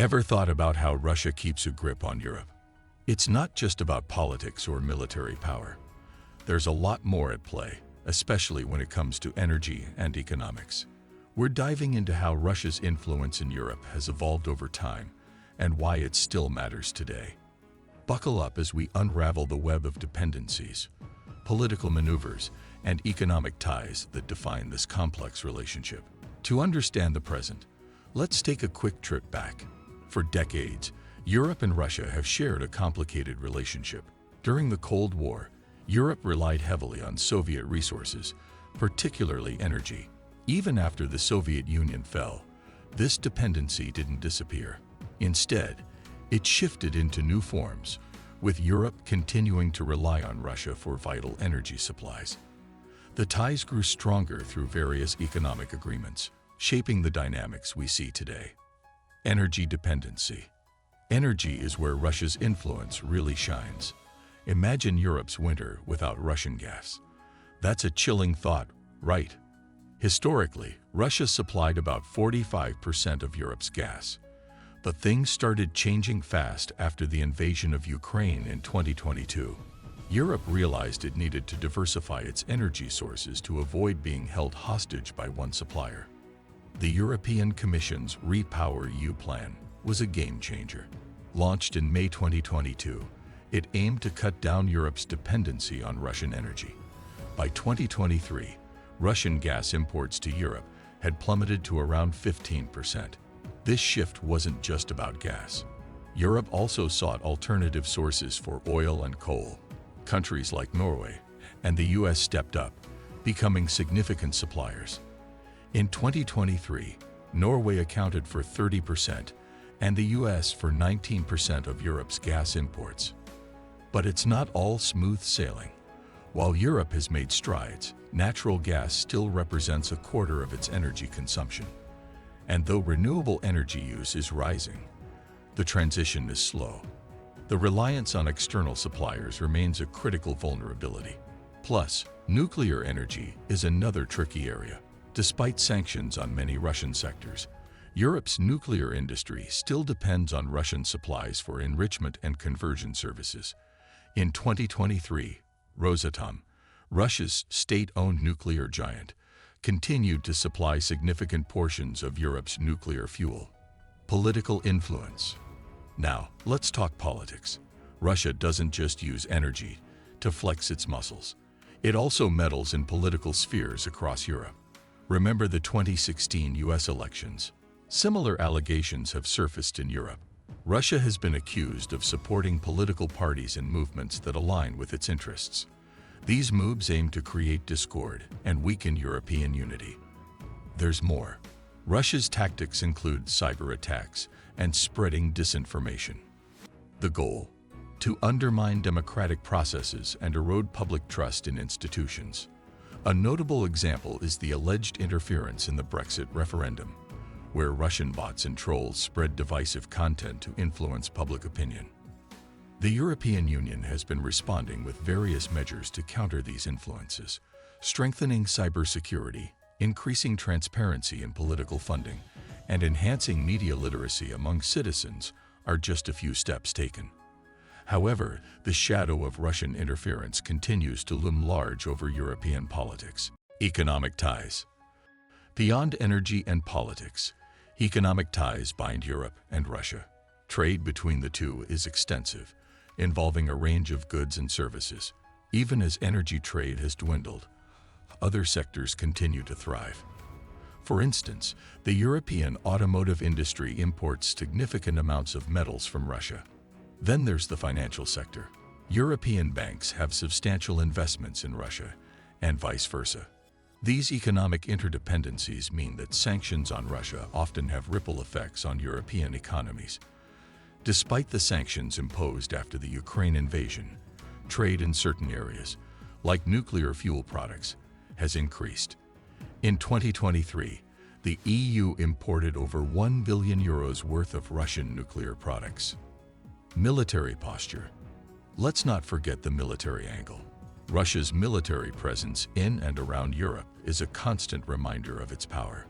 Ever thought about how Russia keeps a grip on Europe? It's not just about politics or military power. There's a lot more at play, especially when it comes to energy and economics. We're diving into how Russia's influence in Europe has evolved over time and why it still matters today. Buckle up as we unravel the web of dependencies, political maneuvers, and economic ties that define this complex relationship. To understand the present, let's take a quick trip back. For decades, Europe and Russia have shared a complicated relationship. During the Cold War, Europe relied heavily on Soviet resources, particularly energy. Even after the Soviet Union fell, this dependency didn't disappear. Instead, it shifted into new forms, with Europe continuing to rely on Russia for vital energy supplies. The ties grew stronger through various economic agreements, shaping the dynamics we see today. Energy dependency. Energy is where Russia's influence really shines. Imagine Europe's winter without Russian gas. That's a chilling thought, right? Historically, Russia supplied about 45% of Europe's gas. But things started changing fast after the invasion of Ukraine in 2022. Europe realized it needed to diversify its energy sources to avoid being held hostage by one supplier. The European Commission's REPowerEU plan was a game-changer. Launched in May 2022, it aimed to cut down Europe's dependency on Russian energy. By 2023, Russian gas imports to Europe had plummeted to around 15%. This shift wasn't just about gas. Europe also sought alternative sources for oil and coal. Countries like Norway and the US stepped up, becoming significant suppliers. In 2023, Norway accounted for 30% and the US for 19% of Europe's gas imports. But it's not all smooth sailing. While Europe has made strides, natural gas still represents a quarter of its energy consumption. And though renewable energy use is rising, the transition is slow. The reliance on external suppliers remains a critical vulnerability. Plus, nuclear energy is another tricky area. Despite sanctions on many Russian sectors, Europe's nuclear industry still depends on Russian supplies for enrichment and conversion services. In 2023, Rosatom, Russia's state-owned nuclear giant, continued to supply significant portions of Europe's nuclear fuel. Political influence. Now, let's talk politics. Russia doesn't just use energy to flex its muscles. It also meddles in political spheres across Europe. Remember the 2016 US elections? Similar allegations have surfaced in Europe. Russia has been accused of supporting political parties and movements that align with its interests. These moves aim to create discord and weaken European unity. There's more. Russia's tactics include cyber attacks and spreading disinformation. The goal? To undermine democratic processes and erode public trust in institutions. A notable example is the alleged interference in the Brexit referendum, where Russian bots and trolls spread divisive content to influence public opinion. The European Union has been responding with various measures to counter these influences, strengthening cybersecurity, increasing transparency in political funding, and enhancing media literacy among citizens are just a few steps taken. However, the shadow of Russian interference continues to loom large over European politics. Economic ties. Beyond energy and politics, economic ties bind Europe and Russia. Trade between the two is extensive, involving a range of goods and services. Even as energy trade has dwindled, other sectors continue to thrive. For instance, the European automotive industry imports significant amounts of metals from Russia. Then there's the financial sector. European banks have substantial investments in Russia, and vice versa. These economic interdependencies mean that sanctions on Russia often have ripple effects on European economies. Despite the sanctions imposed after the Ukraine invasion, trade in certain areas, like nuclear fuel products, has increased. In 2023, the EU imported over €1 billion worth of Russian nuclear products. Military posture. Let's not forget the military angle. Russia's military presence in and around Europe is a constant reminder of its power.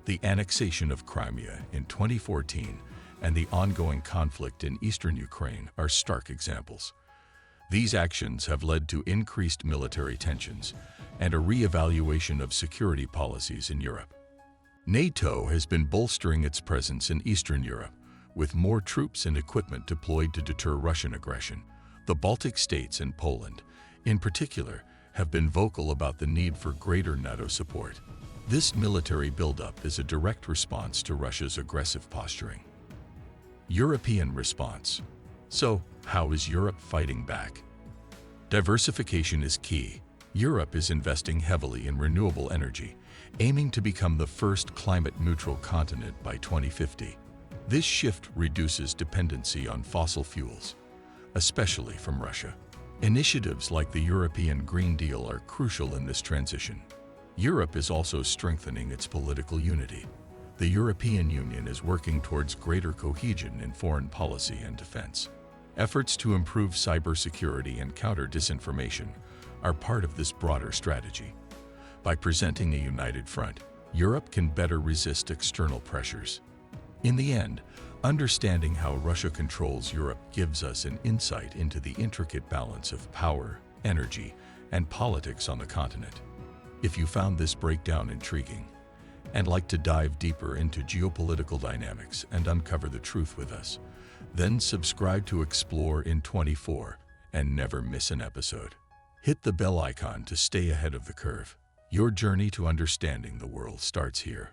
The annexation of Crimea in 2014 and the ongoing conflict in eastern Ukraine are stark examples. These actions have led to increased military tensions and a re-evaluation of security policies in Europe. NATO has been bolstering its presence in Eastern Europe, with more troops and equipment deployed to deter Russian aggression. The Baltic states and Poland, in particular, have been vocal about the need for greater NATO support. This military buildup is a direct response to Russia's aggressive posturing. European response. So, how is Europe fighting back? Diversification is key. Europe is investing heavily in renewable energy, aiming to become the first climate-neutral continent by 2050. This shift reduces dependency on fossil fuels, especially from Russia. Initiatives like the European Green Deal are crucial in this transition. Europe is also strengthening its political unity. The European Union is working towards greater cohesion in foreign policy and defense. Efforts to improve cybersecurity and counter disinformation are part of this broader strategy. By presenting a united front, Europe can better resist external pressures. In the end, understanding how Russia controls Europe gives us an insight into the intricate balance of power, energy, and politics on the continent. If you found this breakdown intriguing and like to dive deeper into geopolitical dynamics and uncover the truth with us, then subscribe to Explore in 24 and never miss an episode. Hit the bell icon to stay ahead of the curve. Your journey to understanding the world starts here.